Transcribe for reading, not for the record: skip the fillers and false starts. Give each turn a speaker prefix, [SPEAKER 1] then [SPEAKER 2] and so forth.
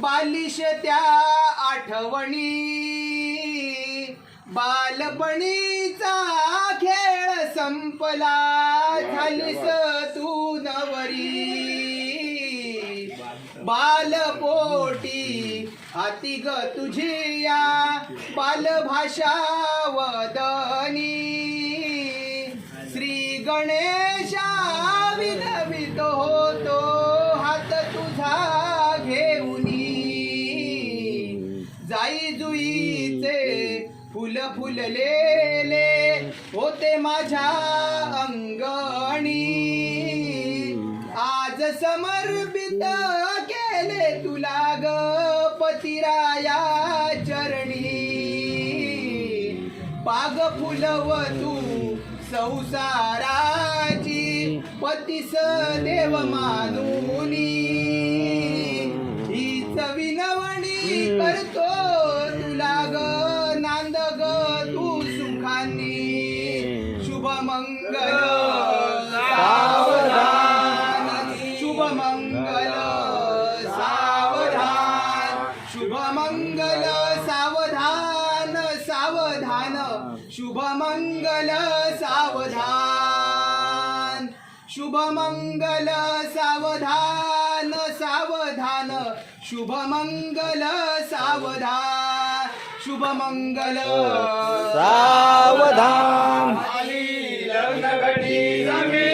[SPEAKER 1] बालिश त्या आठवणी बालपणीचा खेळ संपला झालीस तू नवरी बालपोटी हाती ग तुझी या बालभाषा वदनी श्री गणेशा विनवित होतो हात तुझा घेऊनी जाई जुईचे फुल फुललेले होते माझ्या अंगणी आज समर्पित केले तुला ग पतिराया चरणी बाग फुलव तू संसाराची पतीस देव मानुनी हीच विनवणी करतो तुला ग नांद ग तू सुखानी शुभ मंगल सावधान शुभ मंगल सावधान शुभ मंगल सावधान सावधान शुभ मंगल सावधान शुभ मंगल सावधान सावधान शुभ मंगल सावधान शुभ मंगल
[SPEAKER 2] सावधान
[SPEAKER 1] आली लग्न घडी जमी